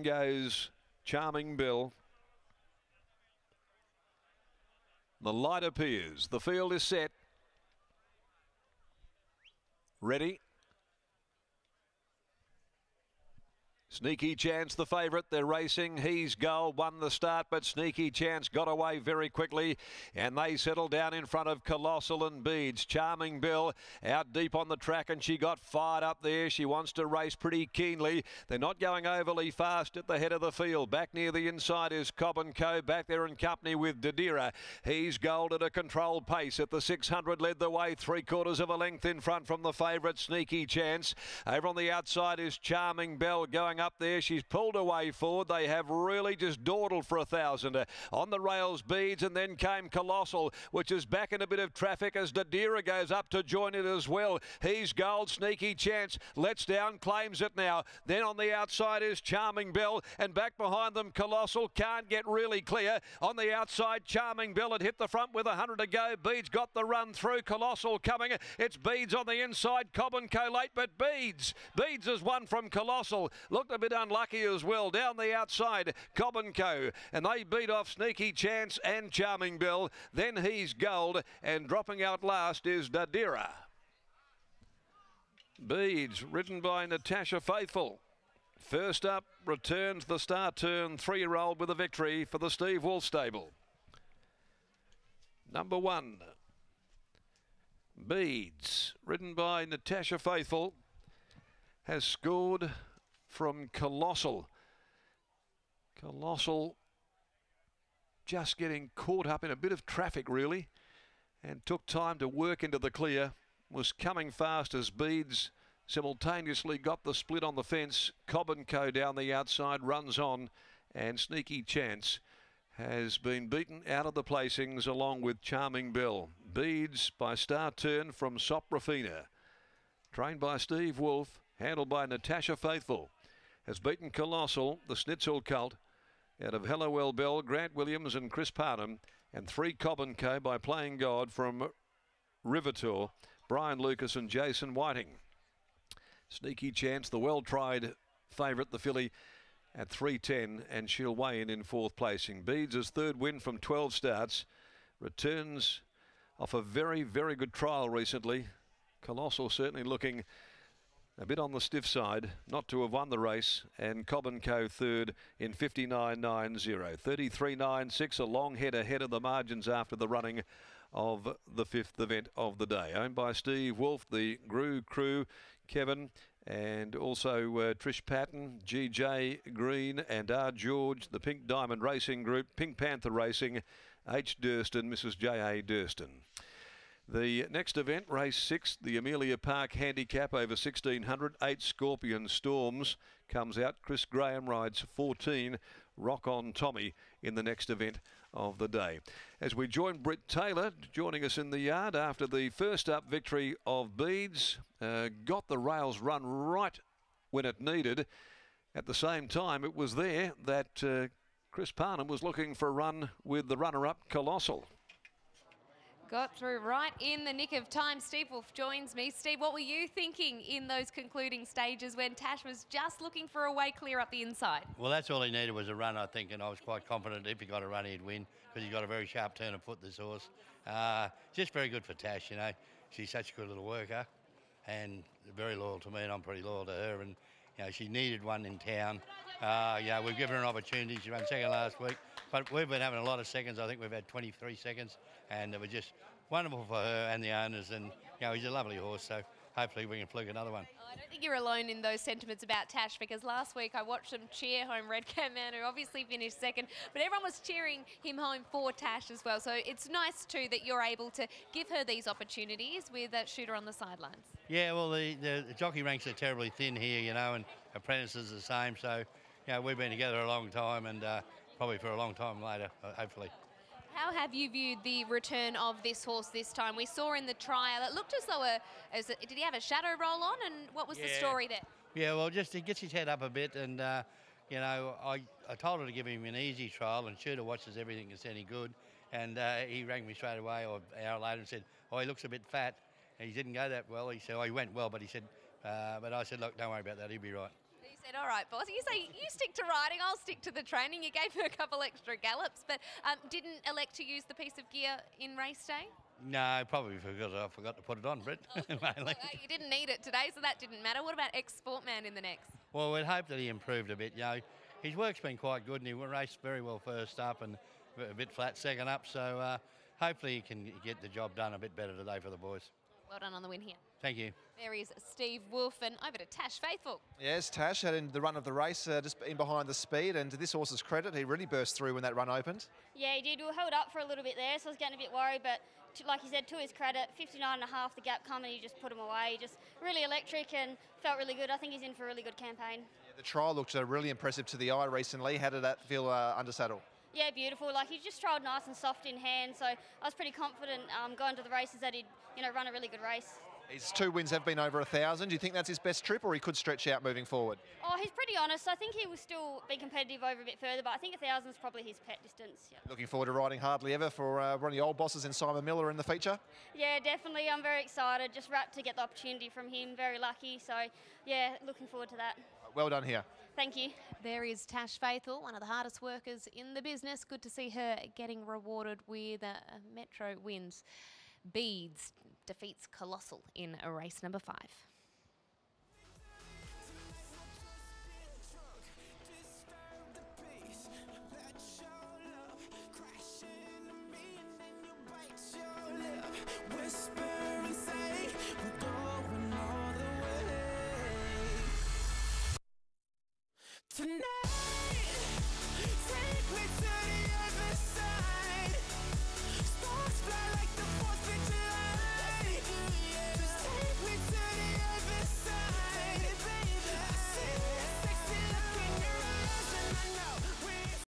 goes Charming Bill. The light appears. The field is set. Ready. Sneaky Chance, the favourite. They're racing. He's Gold won the start, but Sneaky Chance got away very quickly, and they settled down in front of Colossal and Beads. Charming Bill out deep on the track, and she got fired up there. She wants to race pretty keenly. They're not going overly fast at the head of the field. Back near the inside is Cobb & Co. Back there in company with Dadira. He's Gold at a controlled pace at the 600, led the way 3/4 of a length in front from the favourite Sneaky Chance. Over on the outside is Charming Bell going up there. She's pulled away forward. They have really just dawdled for 1,000. On the rails, Beads, and then came Colossal, which is back in a bit of traffic as Dadira goes up to join it as well. He's Gold. Sneaky Chance lets down, claims it now. Then on the outside is Charming Bell, and back behind them Colossal can't get really clear. On the outside, Charming Bell had hit the front with 100 to go. Beads got the run through. Colossal coming. It's Beads on the inside. Cobb & Co late, but Beads has won from Colossal. Looked a bit unlucky as well. Down the outside, Cobb & Co. And they beat off Sneaky Chance and Charming Bell. Then He's Gold, and dropping out last is Dadira. Beads, ridden by Natasha Faithful. First up, returns the start turn, 3-year-old with a victory for the Steve Wolf stable. Number 1, Beads, ridden by Natasha Faithful, has scored from Colossal. Colossal just getting caught up in a bit of traffic really, and took time to work into the clear. Was coming fast as Beads simultaneously got the split on the fence. Cobb & Co down the outside runs on, and Sneaky Chance has been beaten out of the placings along with Charming Bell. Beads by start turn from Soprafina, trained by Steve Wolf, handled by Natasha Faithful, has beaten Colossal, the Schnitzel Cult, out of Hallowell Bell, Grant Williams and Chris Parnham, and 3 Cobb & Co by Playing God from Rivertour, Brian Lucas and Jason Whiting. Sneaky Chance, the well-tried favourite, the filly, at 3:10, and she'll weigh in 4th placing. Beads' 3rd win from 12 starts, returns off a very, very good trial recently. Colossal certainly looking a bit on the stiff side, not to have won the race, and Cobb & Co 3rd in 59.90. 33.96, a long head ahead of the margins after the running of the 5th event of the day. Owned by Steve Wolf, the Gru crew, Kevin, and also Trish Patton, GJ Green, and R. George, the Pink Diamond Racing Group, Pink Panther Racing, H. Durston, Mrs. J.A. Durston. The next event, race 6, the Amelia Park Handicap over 1600, 8 Scorpion Storms comes out. Chris Graham rides 14, Rock On Tommy in the next event of the day. As we join Britt Taylor, joining us in the yard after the first up victory of Beads, got the rails run right when it needed. At the same time, it was there that Chris Parnham was looking for a run with the runner-up Colossal. Got through right in the nick of time. Steve Wolf joins me. Steve, what were you thinking in those concluding stages when Tash was just looking for a way clear up the inside? Well, that's all he needed was a run, I think, and I was quite confident if he got a run, he'd win, because he's got a very sharp turn of foot, this horse. Just very good for Tash, you know. She's such a good little worker and very loyal to me, and I'm pretty loyal to her. And, you know, she needed one in town. Yeah, we've given her an opportunity. She ran second last week, but we've been having a lot of seconds. I think we've had 23 seconds, and it was just wonderful for her and the owners. And, you know, he's a lovely horse, so hopefully we can fluke another one. I don't think you're alone in those sentiments about Tash, because last week I watched them cheer home Redcam Man, who obviously finished second, but everyone was cheering him home for Tash as well. So it's nice too that you're able to give her these opportunities with that shooter on the sidelines. Yeah, well, the jockey ranks are terribly thin here, you know, and apprentices the same. So, you know, we've been together a long time, and probably for a long time later, hopefully. How have you viewed the return of this horse this time? We saw in the trial, it looked as though, did he have a shadow roll on, and what was the story there? Yeah, well, just he gets his head up a bit, and, you know, I told her to give him an easy trial, and Shooter watches everything that's any good, and he rang me straight away, or an hour later, and said, oh, he looks a bit fat. And he didn't go that well. He said, oh, he went well, but he said, but I said, look, don't worry about that, he'll be right. said, all right, boss. You say you stick to riding, I'll stick to the training. You gave her a couple extra gallops, but didn't elect to use the piece of gear in race day? No, probably because I forgot to put it on, Britt. Mainly. You didn't need it today, so that didn't matter. What about ex-Sportman in the next? Well, we'd hope that he improved a bit. You know, his work's been quite good, and he raced very well first up and a bit flat second up. So hopefully he can get the job done a bit better today for the boys. Well done on the win here. Thank you. There is Steve Wolf, and over to Tash Faithful. Yes, Tash had in the run of the race, just in behind the speed, and to this horse's credit, he really burst through when that run opened. Yeah, he did. We were held up for a little bit there, so I was getting a bit worried, but like you said, to his credit, 59.5 the gap coming, he just put him away. Just really electric and felt really good. I think he's in for a really good campaign. Yeah, the trial looked really impressive to the eye recently. How did that feel under saddle? Yeah, beautiful. Like, he just trialled nice and soft in hand, so I was pretty confident going to the races that he'd run a really good race. His 2 wins have been over 1,000. Do you think that's his best trip, or he could stretch out moving forward? Oh, he's pretty honest. I think he will still be competitive over a bit further, but I think 1,000 is probably his pet distance. Yeah. Looking forward to riding Hardly Ever for one of the old bosses in Simon Miller in the feature? Yeah, definitely. I'm very excited. Just wrapped to get the opportunity from him. Very lucky. So, yeah, looking forward to that. Well done here. Thank you. There is Tash Faithful, one of the hardest workers in the business. Good to see her getting rewarded with Metro wins. Beads defeats Colossal in race number 5.